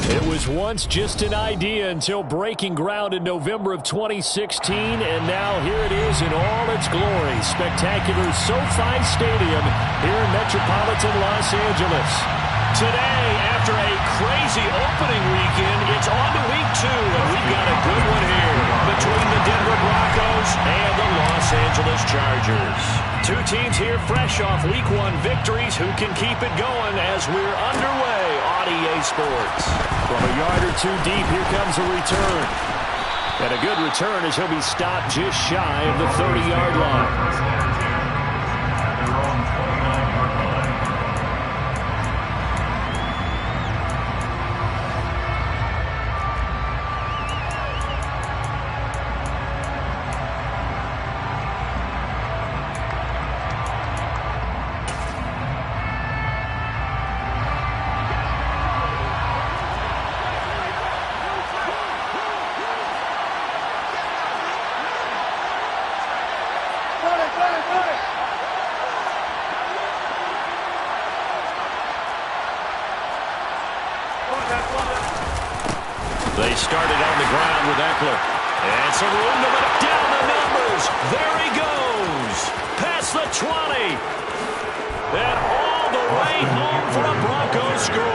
It was once just an idea until breaking ground in November of 2016, and now here it is in all its glory. Spectacular SoFi Stadium here in metropolitan Los Angeles. Today, after a crazy opening weekend, it's on to week 2, and we've got a good one here between the Denver Broncos and the Los Angeles Chargers. Two teams here fresh off week 1 victories who can keep it going as we're underway on EA Sports. From a yard or two deep, here comes a return. And a good return as he'll be stopped just shy of the 30-yard line. They started on the ground with Eckler. And some room to let down the numbers. There he goes. Past the 20. And all the way home for a Broncos score.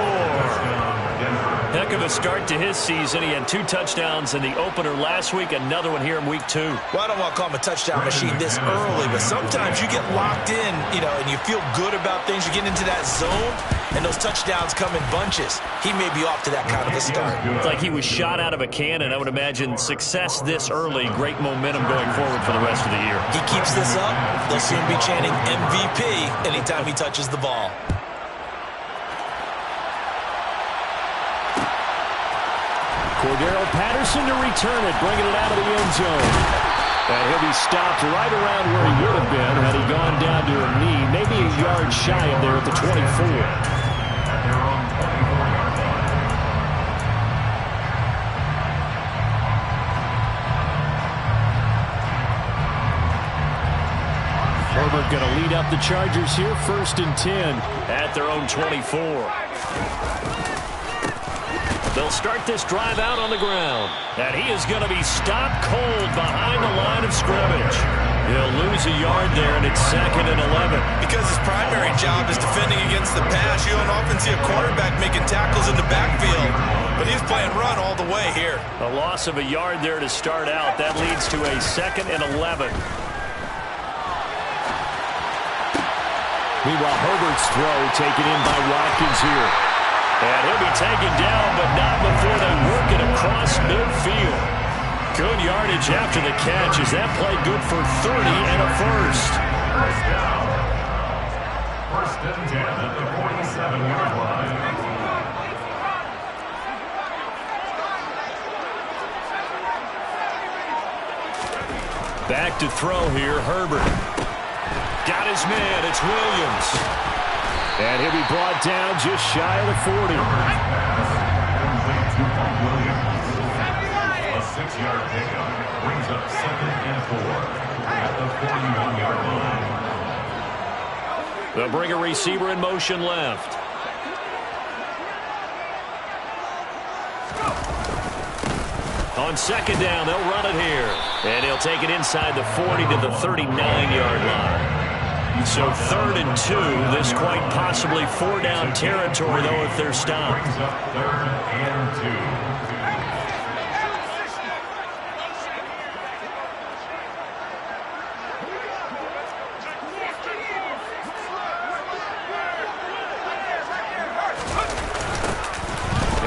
Heck of a start to his season. He had 2 touchdowns in the opener last week. Another one here in week 2. Well, I don't want to call him a touchdown machine this early, but sometimes you get locked in, and you feel good about things. You get into that zone, and those touchdowns come in bunches. He may be off to that kind of a start. It's like he was shot out of a cannon. I would imagine success this early, great momentum going forward for the rest of the year. He keeps this up, they'll soon be chanting MVP anytime he touches the ball. Cordero Patterson to return it, bringing it out of the end zone. And he'll be stopped right around where he would have been had he gone down to a knee, maybe a yard shy of there at the 24. Herbert going to lead up the Chargers here, 1st and 10 at their own 24. They'll start this drive out on the ground. And he is going to be stopped cold behind the line of scrimmage. He'll lose a yard there, and it's 2nd and 11. Because his primary job is defending against the pass, you don't often see a quarterback making tackles in the backfield. But he's playing run all the way here. A loss of a yard there to start out. That leads to a 2nd and 11. Meanwhile, Herbert's throw taken in by Watkins here. And he'll be taken down, but not before they work it across midfield. Good yardage after the catch as that play good for 30 and a first. First down. 1st and 10 at the 47-yard line. Back to throw here, Herbert. Got his man, it's Williams. And he'll be brought down just shy of the 40. A 6-yard pickup brings up 2nd and 4 at the 41-yard line. They'll bring a receiver in motion left. On 2nd down, they'll run it here. And he'll take it inside the 40 to the 39-yard line. So 3rd and 2, this quite possibly 4-down territory, though, if they're stopped. Brings up 3rd and 2.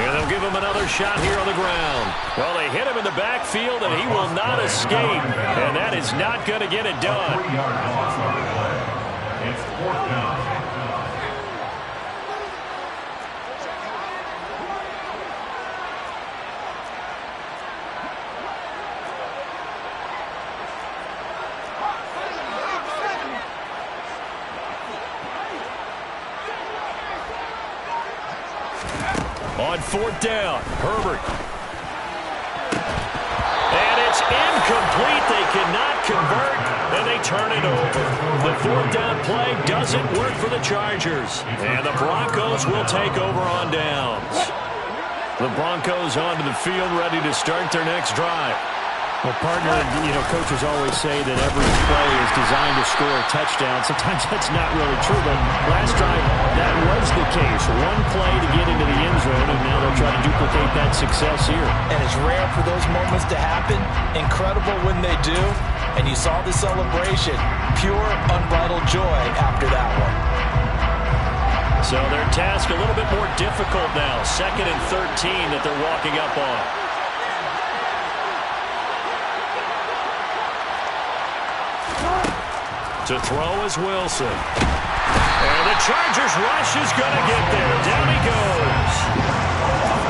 And they'll give him another shot here on the ground. Well, they hit him in the backfield, and he will not escape. And that is not going to get it done. 3-yard loss on the play. It's 4th down. On 4th down, Herbert. And it's incomplete. They cannot convert, and they turn it over. The 4th down play doesn't work for the Chargers. And the Broncos will take over on downs. The Broncos onto the field, ready to start their next drive. Well, partner, coaches always say that every play is designed to score a touchdown. Sometimes that's not really true, but last drive, that was the case. One play to get into the end zone, and now they'll try to duplicate that success here. And it's rare for those moments to happen. Incredible when they do. And you saw the celebration. Pure, unbridled joy after that one. So their task a little bit more difficult now. 2nd and 13 that they're walking up on. To throw is Wilson. And the Chargers rush is going to get there. Down he goes.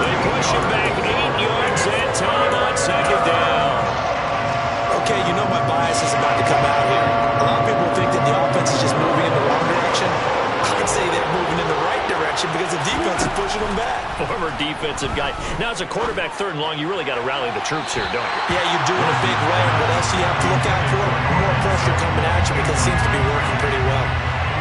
They push him back 8 yards and time on 2nd down. Okay, my bias is about to come out here. A lot of people think that the offense is just moving in the wrong direction. I'd say they're moving in the right direction because the defense is pushing them back. Former defensive guy. Now, as a quarterback 3rd and long, you really got to rally the troops here, don't you? Yeah, you do in a big way. What else do you have to look out for? More pressure coming at you because it seems to be working pretty well.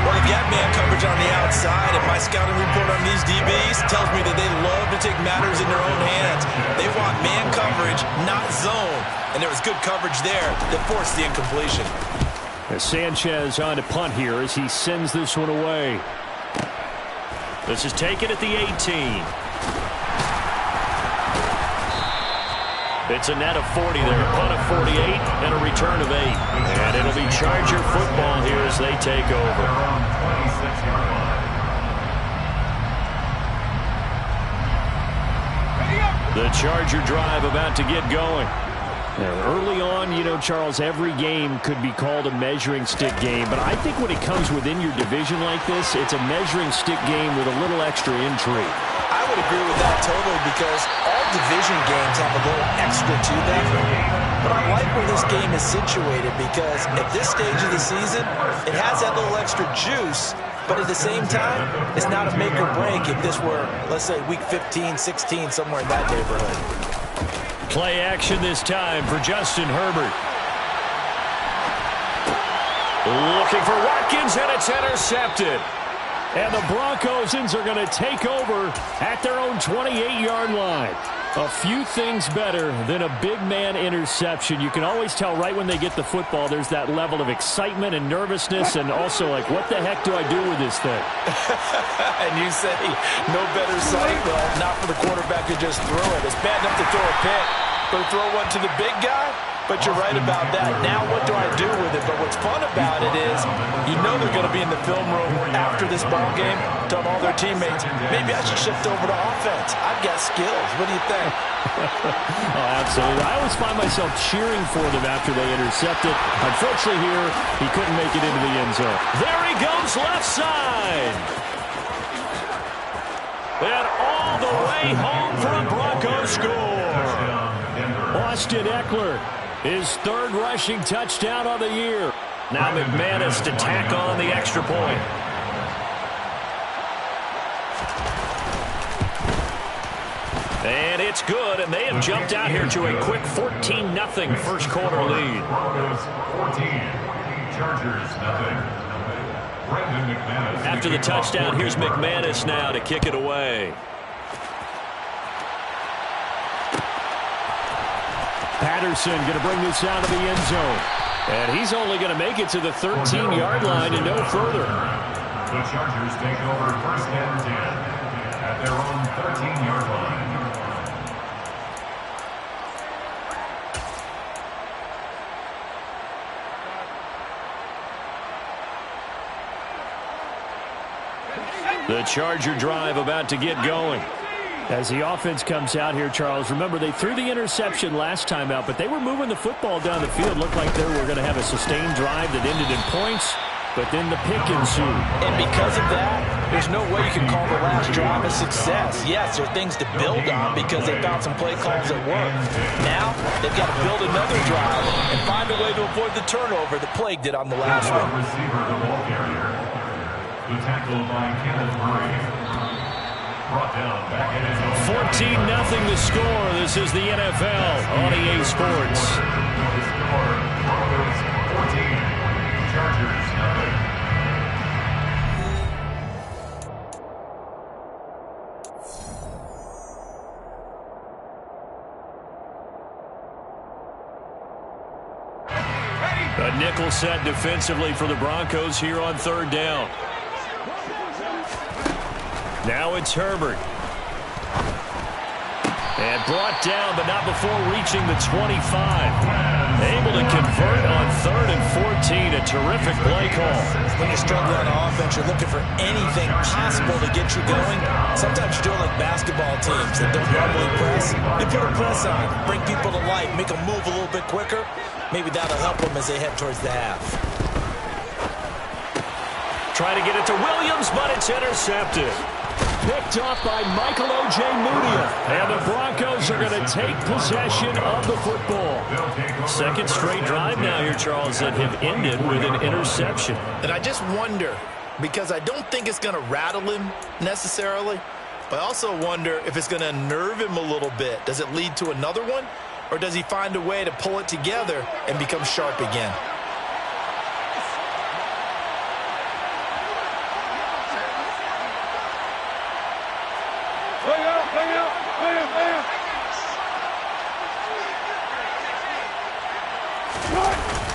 Well, if you have man coverage on the outside, and my scouting report on these DBs tells me that they love to take matters in their own hands. They want man coverage, not zone. And there was good coverage there that forced the incompletion. Sanchez on to punt here as he sends this one away. This is taken at the 18. It's a net of 40 there, a punt of 48, and a return of 8. And it'll be Charger football here as they take over. The Charger drive about to get going. Early on, Charles, every game could be called a measuring stick game. But I think when it comes within your division like this, it's a measuring stick game with a little extra intrigue. I would agree with that totally because all division games have a little extra to them. But I like where this game is situated because at this stage of the season, it has that little extra juice. But at the same time, it's not a make or break if this were, let's say, week 15, 16, somewhere in that neighborhood. Play action this time for Justin Herbert. Looking for Watkins, and it's intercepted. And the Broncos are going to take over at their own 28-yard line. A few things better than a big man interception. You can always tell right when they get the football, there's that level of excitement and nervousness, and also like, what the heck do I do with this thing? And you say, no better sight? Well, not for the quarterback to just throw it. It's bad enough to throw a pick, but to throw one to the big guy? But you're right about that. Now what do I do with it? But what's fun about it is they're going to be in the film room after this ball game telling all their teammates, maybe I should shift over to offense. I've got skills. What do you think? Oh, absolutely. I always find myself cheering for them after they intercept it. Unfortunately here, he couldn't make it into the end zone. There he goes left side. And all the way home for a Broncos score. Austin Eckler. His 3rd rushing touchdown on the year. Now McManus to tack on the extra point. And it's good, and they have jumped out here to a quick 14-0 first quarter lead. Broncos 14, Chargers 0. After the touchdown, here's McManus now to kick it away. Patterson going to bring this out of the end zone. And he's only going to make it to the 13-yard line and no further. The Chargers take over 1st and 10 at their own 13-yard line. The Charger drive about to get going. As the offense comes out here, Charles, remember they threw the interception last time out, but they were moving the football down the field. Looked like they were going to have a sustained drive that ended in points, but then the pick ensued. And because of that, there's no way you can call the last drive a success. Yes, there are things to build on because they found some play calls that work. Now, they've got to build another drive and find a way to avoid the turnover that plagued it on the last one. Receiver, the ball carrier. The tackle by Kenneth Murray. Brought down back in his own 14-0 the score. This is the NFL on EA Sports. The score, Broncos 14, Chargers 0. Methodical set defensively for the Broncos here on third down. Now it's Herbert. And brought down, but not before reaching the 25. Able to convert on 3rd and 14. A terrific play call. When you're struggling on offense, you're looking for anything possible to get you going. Sometimes you do it like basketball teams that don't normally press. You put a press on, bring people to life, make them move a little bit quicker. Maybe that'll help them as they head towards the half. Try to get it to Williams, but it's intercepted. Picked off by Michael O.J. Mudia. And the Broncos are going to take possession of the football. Second straight drive now here, Charles, that have ended with an interception. And I just wonder, because I don't think it's going to rattle him necessarily, but I also wonder if it's going to unnerve him a little bit. Does it lead to another one? Or does he find a way to pull it together and become sharp again?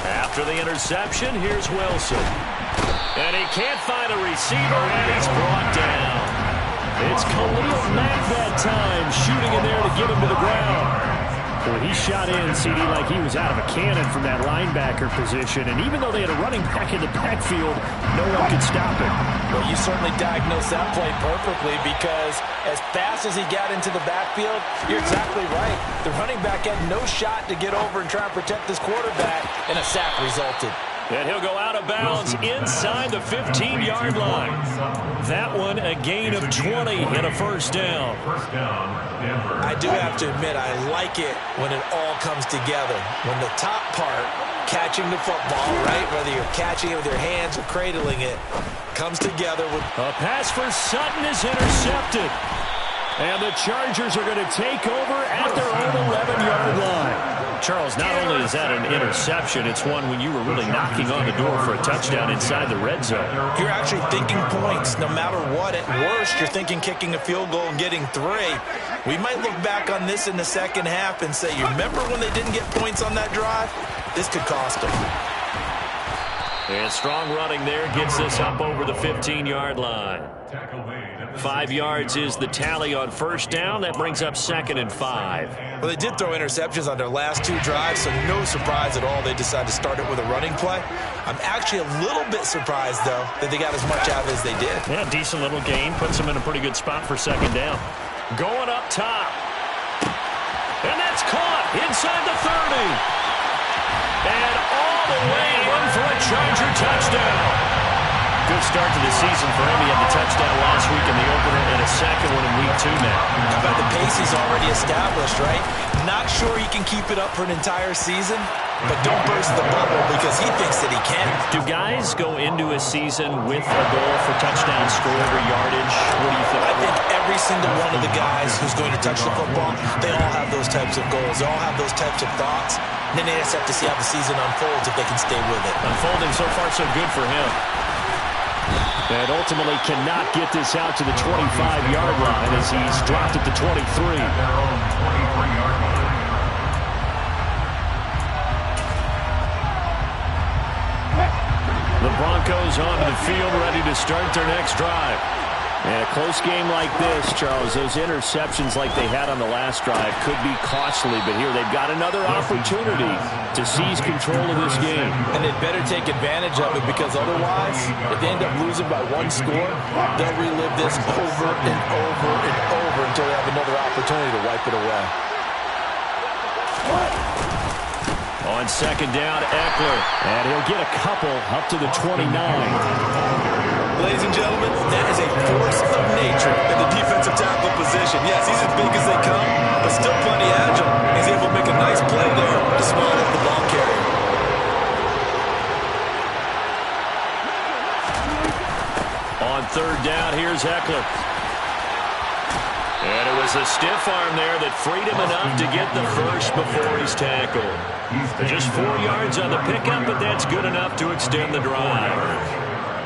After the interception, here's Wilson. And he can't find a receiver, and he's brought down. It's Khalil Mack that time, shooting in there to get him to the ground. Well, he shot in, CD, like he was out of a cannon from that linebacker position. And even though they had a running back in the backfield, no one could stop him. Well, you certainly diagnosed that play perfectly, because as fast as he got into the backfield, you're exactly right. The running back had no shot to get over and try and protect his quarterback, and a sack resulted. And he'll go out of bounds inside the 15-yard line. That one a gain of 20 and a first down. I do have to admit, I like it when it all comes together. When the top part, catching the football, right, whether you're catching it with your hands or cradling it, comes together with... A pass for Sutton is intercepted. And the Chargers are going to take over at their own 11-yard line. Charles, not only is that an interception, it's one when you were really knocking on the door for a touchdown inside the red zone. You're actually thinking points no matter what. At worst, you're thinking kicking a field goal and getting 3. We might look back on this in the second half and say, you remember when they didn't get points on that drive? This could cost them. And strong running there gets this up over the 15-yard line. 5 yards is the tally on first down. That brings up 2nd and 5. Well, they did throw interceptions on their last 2 drives, so no surprise at all they decided to start it with a running play. I'm actually a little bit surprised, though, that they got as much out of it as they did. Yeah, decent little gain. Puts them in a pretty good spot for 2nd down. Going up top. And that's caught inside the 30. And all the way in for a Charger touchdown. Good start to the season for him. He had the touchdown last week in the opener and a second one in week 2 now. How about the pace he's already established, right? Not sure he can keep it up for an entire season, but don't burst the bubble because he thinks that he can. Do guys go into a season with a goal for touchdown score or yardage? What do you think? I think every single one of the guys who's going to touch the football, they all have those types of goals. They all have those types of thoughts. And then they just have to see how the season unfolds if they can stay with it. Unfolding so far so good for him. And ultimately cannot get this out to the 25-yard line as he's dropped at the 23. The Broncos onto the field, ready to start their next drive. And a close game like this, Charles, those interceptions like they had on the last drive could be costly, but here they've got another opportunity to seize control of this game. And they'd better take advantage of it, because otherwise, if they end up losing by 1 score, they'll relive this over and over and over until they have another opportunity to wipe it away. On 2nd down, Eckler. And he'll get a couple up to the 29. Ladies and gentlemen, that is a force of nature in the defensive tackle position. Yes, he's as big as they come, but still plenty agile. He's able to make a nice play there to small up the ball carrier. On 3rd down, here's Eckler. And it was a stiff arm there that freed him enough to get the first before he's tackled. Just 4 yards on the pickup, but that's good enough to extend the drive.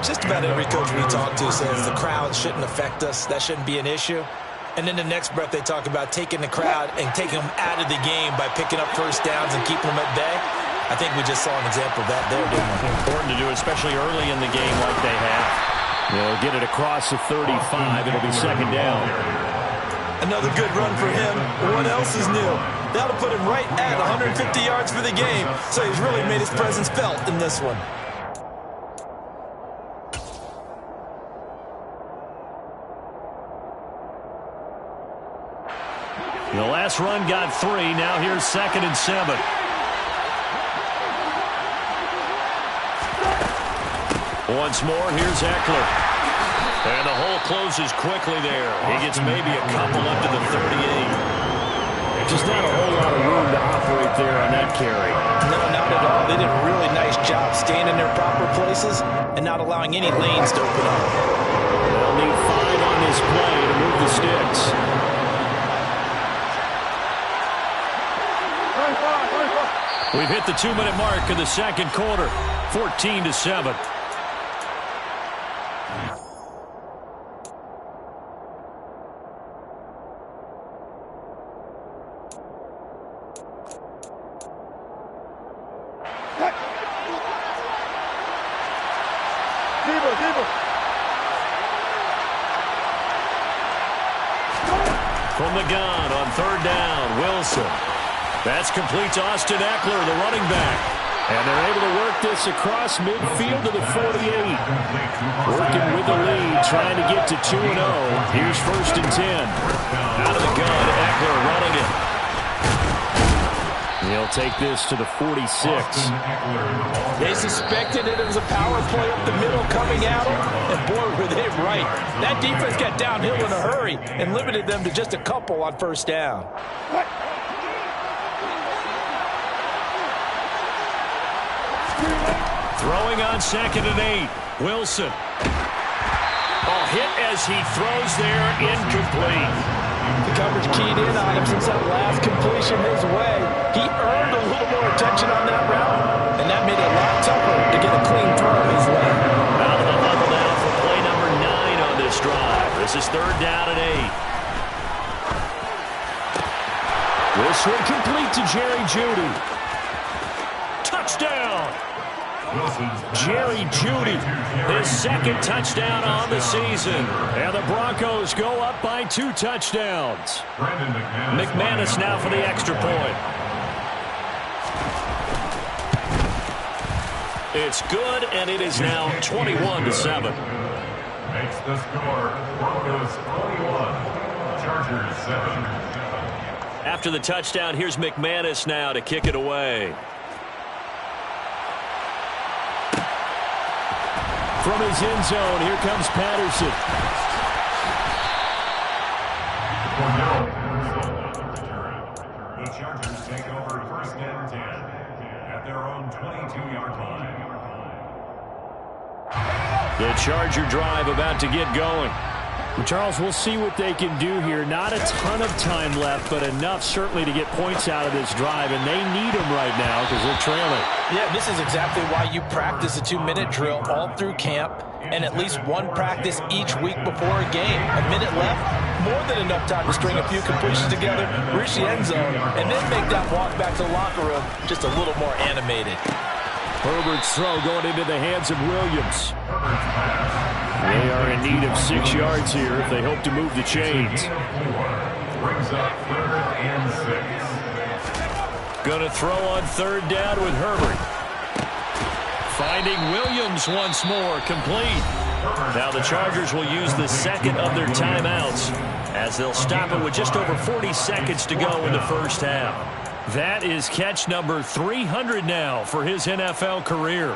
Just about every coach we talk to says the crowd shouldn't affect us. That shouldn't be an issue. And then the next breath they talk about taking the crowd and taking them out of the game by picking up first downs and keeping them at bay. I think we just saw an example of that there, didn't we? Important to do, especially early in the game like they have. They'll get it across the 35. It'll be second down. Another good run for him. What else is new? That'll put him right at 150 yards for the game. So he's really made his presence felt in this one. The last run got 3. Now here's 2nd and 7. Once more, here's Eckler. And the hole closes quickly there. He gets maybe a couple up to the 38. Just not a whole lot of room to operate there on that carry. No, not at all. They did a really nice job staying in their proper places and not allowing any lanes to open up. They'll need 5 on this play to move the sticks. We've hit the 2-minute mark in the second quarter. 14-7. From the gun on 3rd down, Wilson. That's complete to Austin Eckler, the running back. And they're able to work this across midfield to the 48. Working with the lead, trying to get to 2-0. Here's 1st and 10. Out of the gun, Eckler running it. He'll take this to the 46. They suspected it was a power play up the middle coming at them, and boy, were they right. That defense got downhill in a hurry and limited them to just a couple on 1st down. Throwing on 2nd and 8. Wilson. Oh, hit as he throws there, incomplete. The coverage keyed in on him since that last completion his way. He earned a little more attention on that route, and that made it a lot tougher to get a clean throw his way. Out of the huddle now for play number 9 on this drive. This is 3rd down and 8. This one complete to Jerry Jeudy. Touchdown! Jerry Jeudy, his 2nd touchdown on the season. And the Broncos go up by 2 touchdowns. McManus now for the extra point. It's good, and it is now 21-7. Makes the score Broncos 21, Chargers 7. After the touchdown, here's McManus now to kick it away. From his end zone, here comes Patterson. The Chargers take over 1st and 10 at their own 22-yard line. The Charger drive about to get going. Well, Charles, we'll see what they can do here. Not a ton of time left, but enough certainly to get points out of this drive, and they need them right now because they're trailing. Yeah, this is exactly why you practice a 2-minute drill all through camp and at least one practice each week before a game. A minute left, more than enough time to string a few completions together, reach the end zone, and then make that walk back to the locker room just a little more animated. Herbert's throw going into the hands of Williams. They are in need of 6 yards here if they hope to move the chains. Brings up 3rd and 6. Going to throw on 3rd down with Herbert. Finding Williams once more, complete. Now the Chargers will use the 2nd of their timeouts as they'll stop it with just over 40 seconds to go in the 1st half. That is catch number 300 now for his NFL career.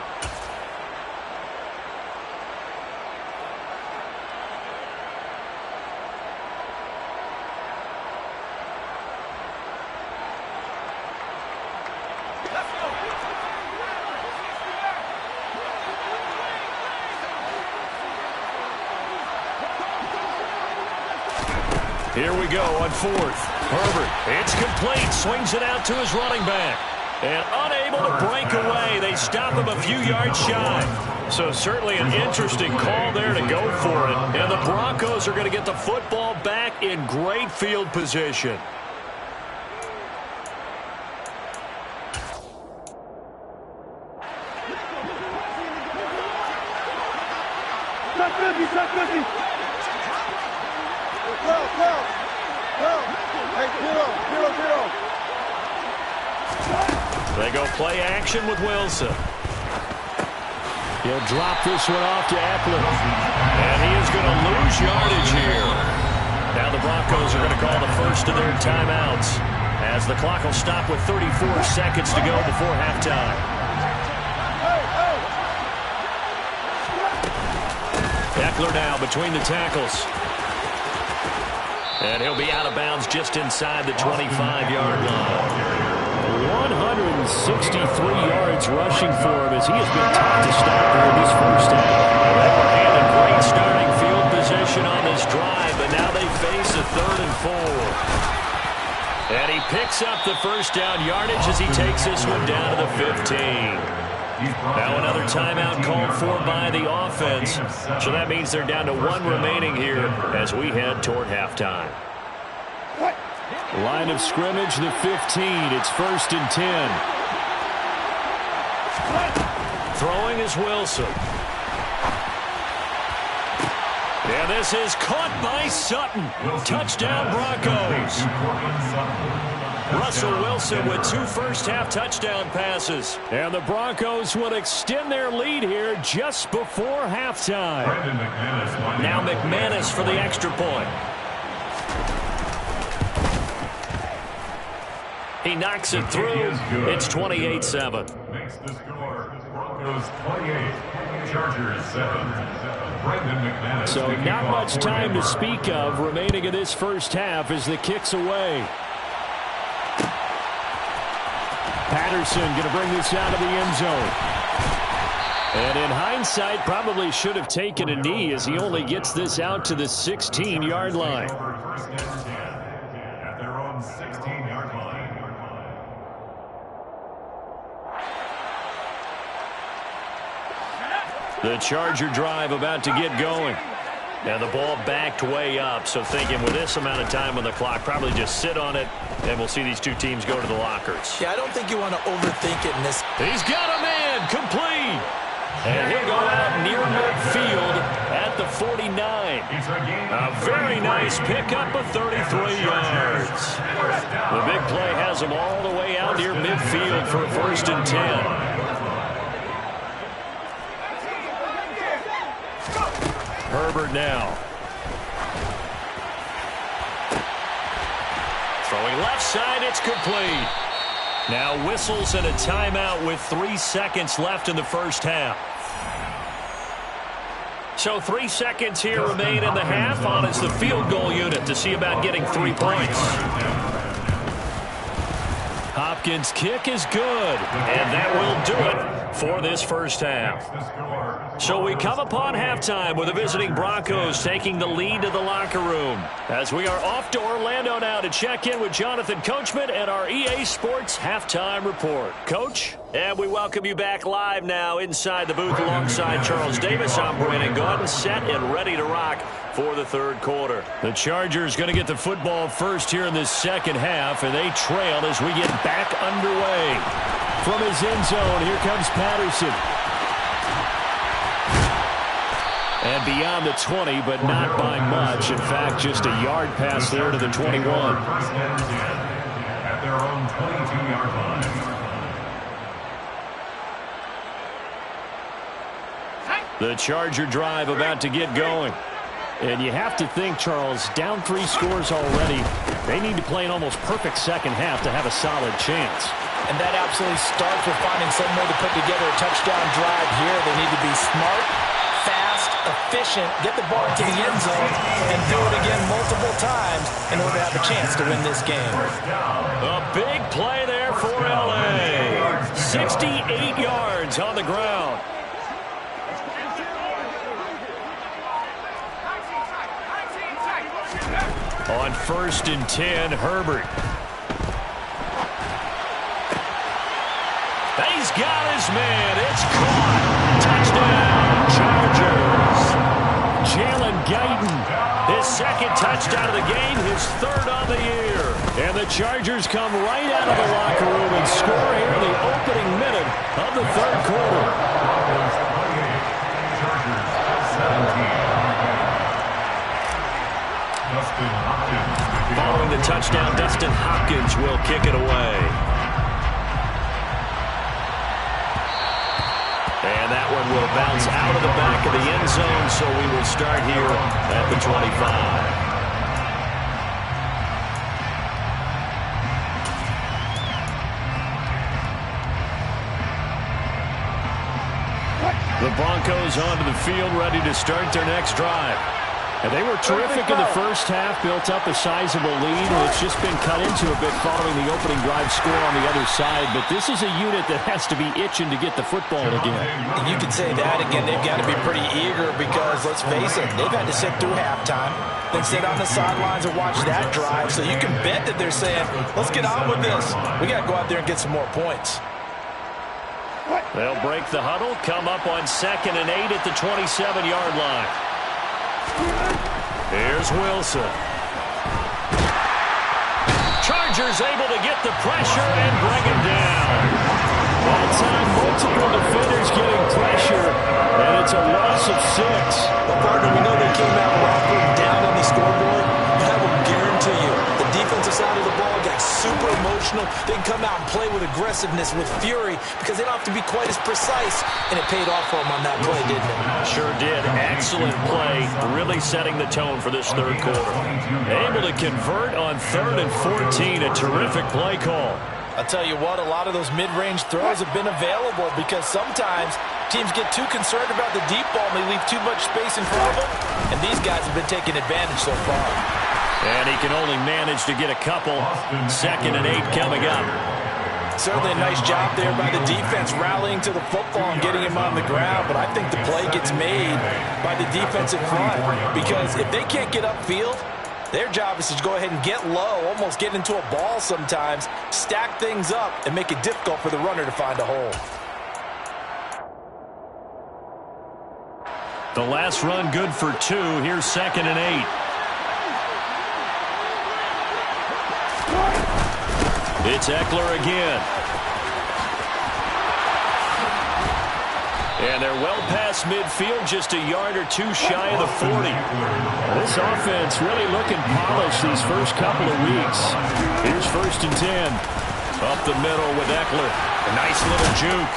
Here we go on 4th. Herbert, it's complete, swings it out to his running back. And unable to break away, they stop him a few yards shy. So certainly an interesting call there to go for it. And the Broncos are going to get the football back in great field position. They go play action with Wilson. He'll drop this one off to Eckler. And he is going to lose yardage here. Now the Broncos are going to call the first of their timeouts, as the clock will stop with 34 seconds to go before halftime. Eckler now between the tackles. And he'll be out of bounds just inside the 25-yard line. 163 yards rushing for him as he has been tough to stop here in this first half. They were handed great starting field position on this drive, but now they face a 3rd and 4. And he picks up the first down yardage as he takes this one down to the 15. Now another timeout called for by the offense. So that means they're down to 1 remaining here as we head toward halftime. Line of scrimmage, the 15. It's 1st and 10. Throwing is Wilson. And this is caught by Sutton. Touchdown, Broncos. Russell Wilson with 2 first-half touchdown passes. And the Broncos will extend their lead here just before halftime. Now McManus for the extra point. He knocks it through. It's 28-7. Makes the score. Broncos 28, Chargers 7. Brandon McManus. So not much time to speak of remaining in this first half as the kick's away. Patterson going to bring this out of the end zone. And in hindsight, probably should have taken a knee as he only gets this out to the 16-yard line. At their own 16-yard line. The Charger drive about to get going. And the ball backed way up, so thinking with this amount of time on the clock, probably just sit on it, and we'll see these two teams go to the lockers. Yeah, I don't think you want to overthink it in this. He's got a man, complete. And he'll go out near midfield at the 49. A very nice pickup of 33 yards. The big play has him all the way out near midfield for a 1st and 10. Herbert now. Throwing left side, it's complete. Now whistles and a timeout with 3 seconds left in the first half. So 3 seconds here remain in the half. On is the field goal unit to see about getting 3 points. Hopkins' kick is good, and that will do it for this first half. So we come upon halftime with the visiting Broncos taking the lead to the locker room as we are off to Orlando now to check in with Jonathan Coachman and our EA Sports Halftime Report. Coach, and we welcome you back live now inside the booth alongside Charles Davis. I'm Brandon Gaudin, set and ready to rock for the 3rd quarter. The Chargers going to get the football first here in this second half, and they trail as we get back underway. From his end zone, here comes Patterson. And beyond the 20, but not by much. In fact, just a yard pass there to the 21. At their own 22-yard line. The Charger drive about to get going. And you have to think, Charles, down 3 scores already. They need to play an almost perfect second half to have a solid chance. And that absolutely starts with finding some way to put together a touchdown drive here. They need to be smart, fast, efficient, get the ball to the end zone, and do it again multiple times in order to have a chance to win this game. A big play there for L.A. 68 yards on the ground. On 1st and 10, Herbert. He's got his man. It's caught. Touchdown, Chargers. Jalen Guyton, his 2nd touchdown of the game, his 3rd on the year. And the Chargers come right out of the locker room and score here in the opening minute of the 3rd quarter. Chargers 17. touchdown. Dustin Hopkins will kick it away. And that one will bounce out of the back of the end zone, so we will start here at the 25. The Broncos onto the field, ready to start their next drive. And they were terrific in the first half, built up a sizable lead. It's just been cut into a bit following the opening drive score on the other side. But this is a unit that has to be itching to get the football again. And you can say that again. They've got to be pretty eager because, let's face it, they've had to sit through halftime, then sit on the sidelines and watch that drive. So you can bet that they're saying, let's get on with this. We got to go out there and get some more points. They'll break the huddle, come up on 2nd and 8 at the 27-yard line. Here's Wilson. Chargers able to get the pressure and bring him down. That time, multiple defenders getting pressure, and it's a loss of 6. Well, partner, we know they came out rough down on the scoreboard, but I will guarantee you the defensive side of the ball got super emotional. They can come out and play with aggressiveness, with fury, because they don't have to be quite as precise, and it paid off for them on that play, didn't it? Sure did. Excellent play, really setting the tone for this third quarter. Able to convert on 3rd and 14, a terrific play call. I'll tell you what, a lot of those mid-range throws have been available because sometimes teams get too concerned about the deep ball and they leave too much space in front of them, and these guys have been taking advantage so far. And he can only manage to get a couple. 2nd and 8 coming up. Certainly a nice job there by the defense rallying to the football and getting him on the ground, but I think the play gets made by the defensive front because if they can't get upfield, their job is to go ahead and get low, almost get into a ball sometimes, stack things up, and make it difficult for the runner to find a hole. The last run good for 2. Here's 2nd and 8. It's Eckler again. And they're well past midfield, just a yard or 2 shy of the 40. This offense really looking polished these first couple of weeks. Here's 1st and 10. Up the middle with Eckler. A nice little juke.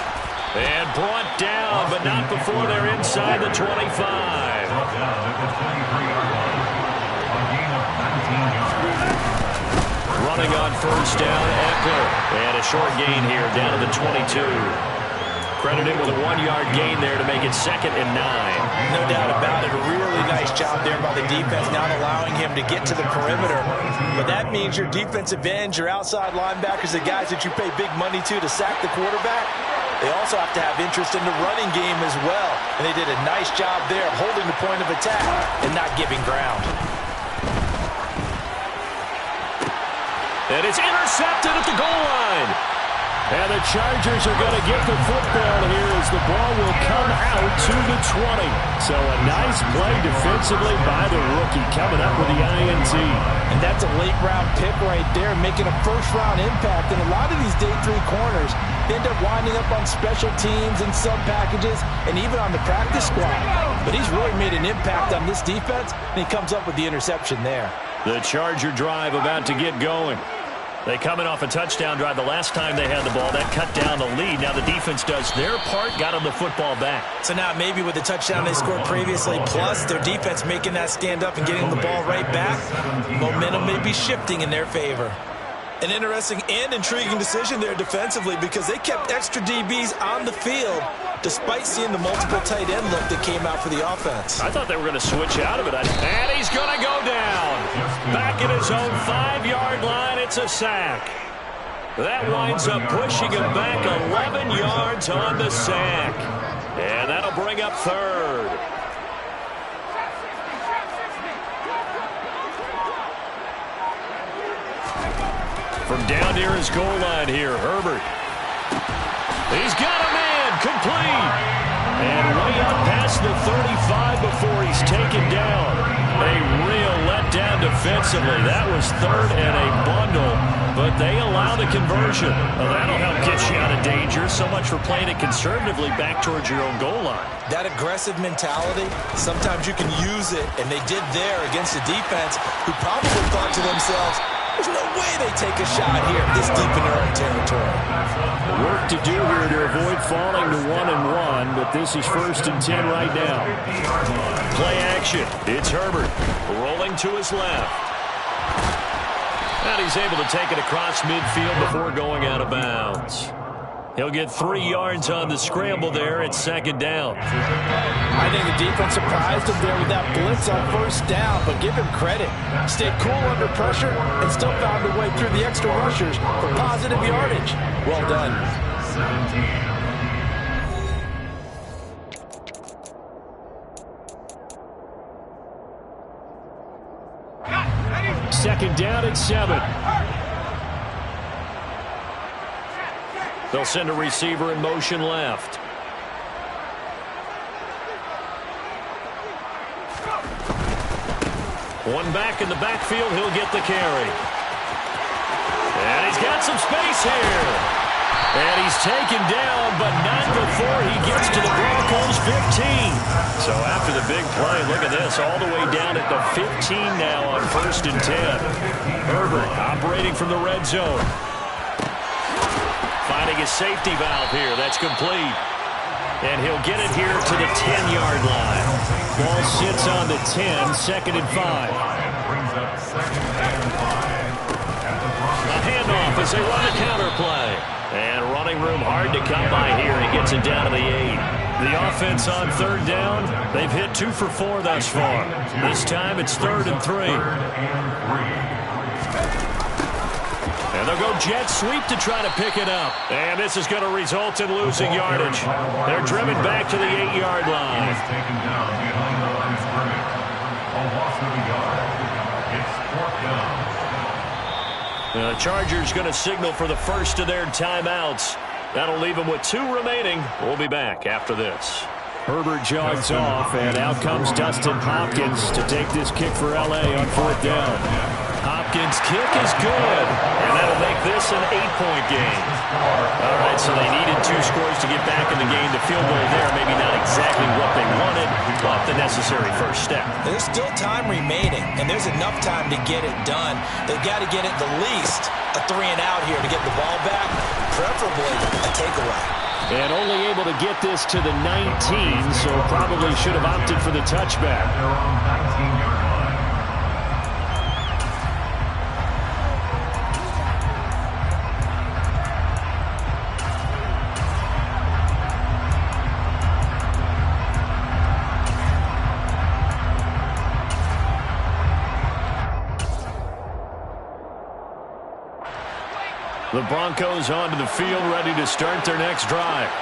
And brought down, but not before they're inside the 25. Running on 1st down, Eckler. And a short gain here down to the 22. Credited with a 1-yard gain there to make it 2nd and 9. No doubt about it. A really nice job there by the defense, not allowing him to get to the perimeter. But that means your defensive ends, your outside linebackers, the guys that you pay big money to sack the quarterback, they also have to have interest in the running game as well. And they did a nice job there of holding the point of attack and not giving ground. And it's intercepted at the goal line. And the Chargers are going to get the football here as the ball will come out to the 20. So a nice play defensively by the rookie coming up with the INT. And that's a late-round pick right there, making a first-round impact. And a lot of these day 3 corners end up winding up on special teams and sub packages and even on the practice squad. But he's really made an impact on this defense, and he comes up with the interception there. The Charger drive about to get going. They coming off a touchdown drive the last time they had the ball. That cut down the lead. Now the defense does their part, got them the football back. So now maybe with the touchdown they scored previously, plus their defense making that stand up and getting the ball right back, momentum may be shifting in their favor. An interesting and intriguing decision there defensively because they kept extra DBs on the field despite seeing the multiple tight end look that came out for the offense. I thought they were going to switch out of it. And he's going to go down. Back at his own 5-yard line, it's a sack. That winds up pushing him back 11 yards on the sack. And that'll bring up 3rd. From down near his goal line here, Herbert. He's got a man, complete. And way up past the 35 before he's taken down. A real letdown defensively. That was 3rd and a bundle, but they allow the conversion. Well, that'll help get you out of danger. So much for playing it conservatively back towards your own goal line. That aggressive mentality, sometimes you can use it, and they did there against a defense who probably thought to themselves, There's no way they take a shot here this deep in their own territory. Work to do here to avoid falling to 1-1, but this is 1st and 10 right now. Play action. It's Herbert rolling to his left. And he's able to take it across midfield before going out of bounds. He'll get 3 yards on the scramble there. It's 2nd down. I think the defense surprised him there with that blitz on 1st down, but give him credit. Stayed cool under pressure and still found a way through the extra rushers for positive yardage. Well done. 2nd down and 7. They'll send a receiver in motion left. One back in the backfield. He'll get the carry. And he's got some space here. And he's taken down, but not before he gets to the Broncos' 15. So after the big play, look at this, all the way down at the 15 now on 1st and 10. Herbert operating from the red zone. Finding his safety valve here. That's complete. And he'll get it here to the 10-yard line. Ball sits on the 10, 2nd and 5. A handoff as they run the counter play. And running room hard to come by here. He gets it down to the 8. The offense on 3rd down. They've hit 2 for 4 thus far. This time it's 3rd and 3. And they'll go jet sweep to try to pick it up. And this is going to result in losing yardage. They're driven back to the 8-yard line. He's taken down behind the line of scrimmage. A loss of a yard. It's 4th down. The Chargers going to signal for the first of their timeouts. That'll leave them with 2 remaining. We'll be back after this. Herbert jogs off, and out comes Dustin Hopkins to take this kick for L.A. on 4th down. Hopkins' kick is good, and that'll make this an 8-point game. All right, so they needed 2 scores to get back in the game. The field goal there, maybe not exactly what they wanted, but the necessary first step. There's still time remaining, and there's enough time to get it done. They've got to get it the least a 3-and-out here to get the ball back, preferably a takeaway. And only able to get this to the 19, so probably should have opted for the touchback. They're on 19-yard line. The Broncos onto the field, ready to start their next drive.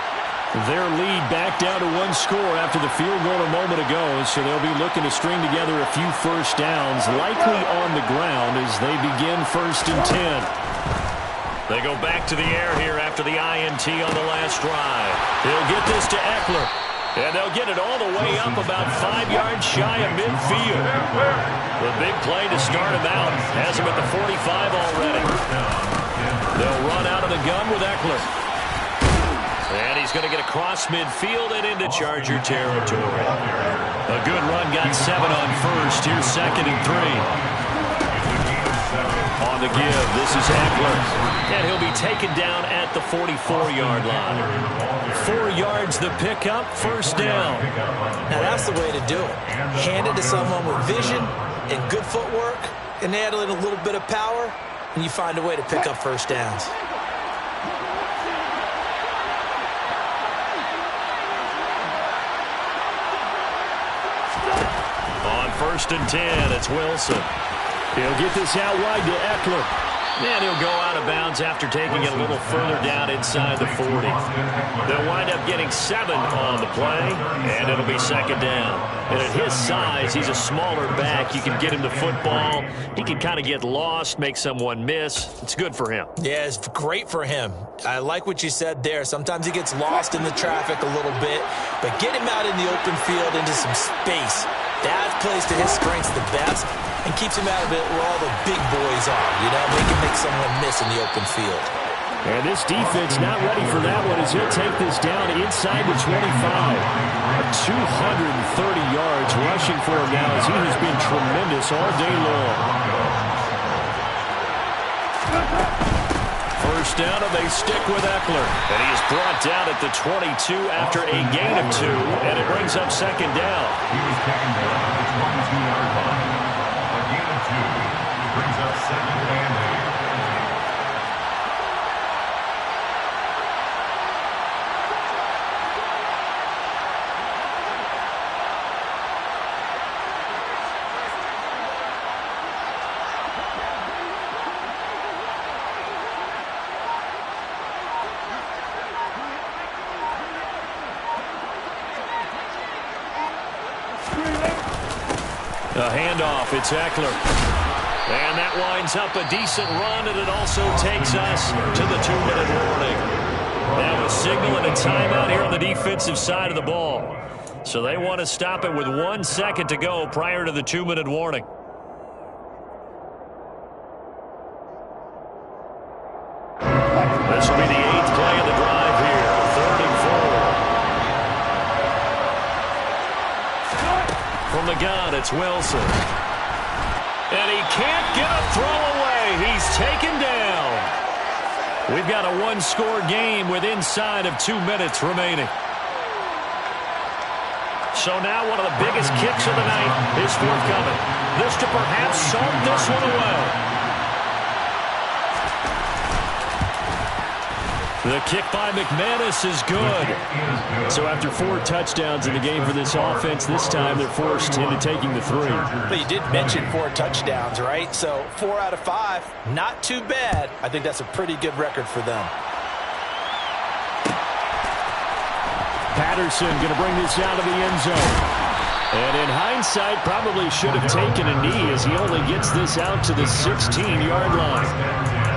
Their lead back down to 1 score after the field goal a moment ago, so they'll be looking to string together a few first downs, likely on the ground as they begin 1st and 10. They go back to the air here after the INT on the last drive. He'll get this to Eckler, and they'll get it all the way up about 5 yards shy of midfield. The big play to start him out has him at the 45 already. They'll run out of the gun with Eckler. And he's going to get across midfield and into Charger territory. A good run, got 7 on 1st. Here's 2nd and 3. On the give, this is Eckler. And he'll be taken down at the 44-yard line. 4 yards the pickup, 1st down. Now that's the way to do it. Hand it to someone with vision and good footwork, and add in a little bit of power, and you find a way to pick up first downs. On 1st and 10, it's Wilson. He'll get this out wide to Eckler. And he'll go out of bounds after taking it a little further down inside the 40. They'll wind up getting 7 on the play, and it'll be 2nd down. And at his size, he's a smaller back. You can get him the football. He can kind of get lost, make someone miss. It's good for him. Yeah, it's great for him. I like what you said there. Sometimes he gets lost in the traffic a little bit, but get him out in the open field into some space. That plays to his strengths the best and keeps him out of it where all the big boys are. You know, make someone miss in the open field. And this defense not ready for that one as he'll take this down inside the 25. 230 yards rushing for him now as he has been tremendous all day long. First down, and they stick with Eckler. And he is brought down at the 22 after a gain of 2, and it brings up second down. He was taken down at the 22-yard line. A gain of 2 brings up second and 8. A handoff, it's Eckler. And that winds up a decent run, and it also takes us to the 2-minute warning. Now a signal and a timeout here on the defensive side of the ball. So they want to stop it with 1 second to go prior to the 2-minute warning. This will be the 8th play of the drive here, 3rd and 4. From the gun, it's Wilson. And he can't get a throw away. He's taken down. We've got a 1-score game with inside of 2 minutes remaining. So now one of the biggest kicks of the night is forthcoming. This to perhaps salt this one away. The kick by McManus is good. So after 4 touchdowns in the game for this offense, this time they're forced into taking the 3. But you did mention 4 touchdowns, right? So 4 out of 5, not too bad. I think that's a pretty good record for them. Patterson going to bring this out of the end zone. And in hindsight, probably should have taken a knee as he only gets this out to the 16-yard line.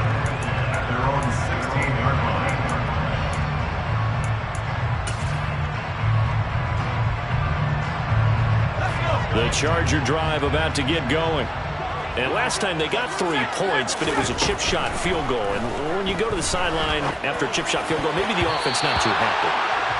The Charger drive about to get going. And last time they got 3 points, but it was a chip shot field goal. And when you go to the sideline after a chip shot field goal, maybe the offense not too happy.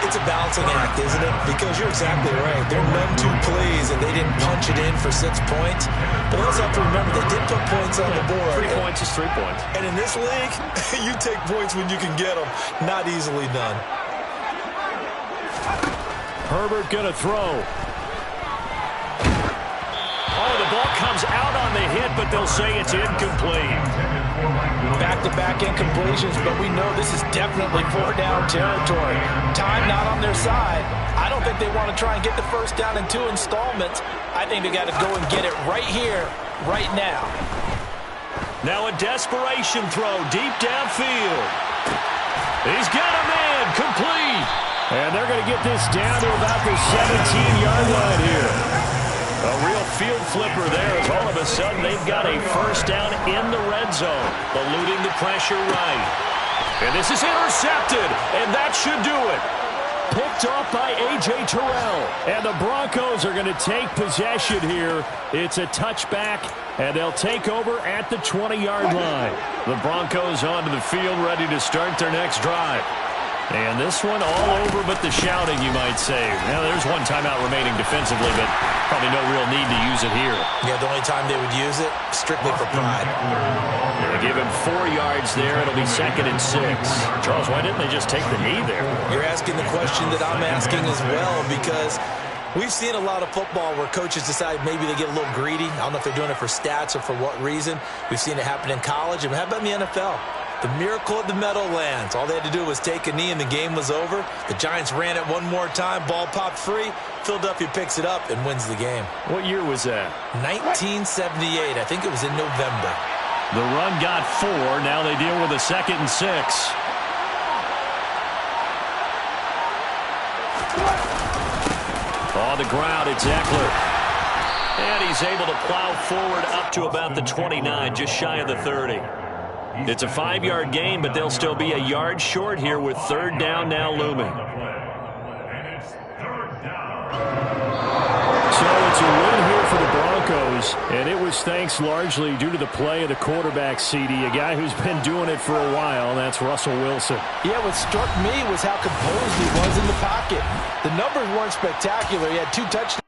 It's a balancing act, isn't it? Because you're exactly right. They're none 2 plays, and they didn't punch it in for 6 points. But let's have to remember, they did put points on the board. 3 points is 3 points. And in this league, you take points when you can get them. Not easily done. Herbert going to throw. Oh, the ball comes out on the hit, but they'll say it's incomplete. Back-to-back incompletions, but we know this is definitely 4-down territory. Time not on their side. I don't think they want to try and get the first down in 2 installments. I think they got to go and get it right here, right now. Now a desperation throw deep downfield. He's got a man, complete. And they're going to get this down to about the 17-yard line here. A real field flipper there as all of a sudden they've got a first down in the red zone, eluding the pressure right. And this is intercepted, and that should do it. Picked off by A.J. Terrell. And the Broncos are going to take possession here. It's a touchback, and they'll take over at the 20-yard line. The Broncos onto the field ready to start their next drive. And this one all over but the shouting, you might say. Now, there's 1 timeout remaining defensively, but probably no real need to use it here. Yeah, the only time they would use it, strictly for pride. They give him 4 yards there. It'll be 2nd and 6. Charles, why didn't they just take the knee there? You're asking the question that I'm asking as well, because we've seen a lot of football where coaches decide maybe they get a little greedy. I don't know if they're doing it for stats or for what reason. We've seen it happen in college. And how about in the NFL? The miracle of the Meadowlands. All they had to do was take a knee and the game was over. The Giants ran it 1 more time. Ball popped free. Philadelphia picks it up and wins the game. What year was that? 1978. I think it was in November. The run got 4. Now they deal with a 2nd and 6. On the ground, it's Eckler. And he's able to plow forward up to about the 29, just shy of the 30. It's a 5-yard gain, but they'll still be a yard short here with 3rd down now looming. So it's a win here for the Broncos, and it was thanks largely due to the play of the quarterback, CD, a guy who's been doing it for a while, and that's Russell Wilson. Yeah, what struck me was how composed he was in the pocket. The numbers weren't spectacular. He had 2 touchdowns.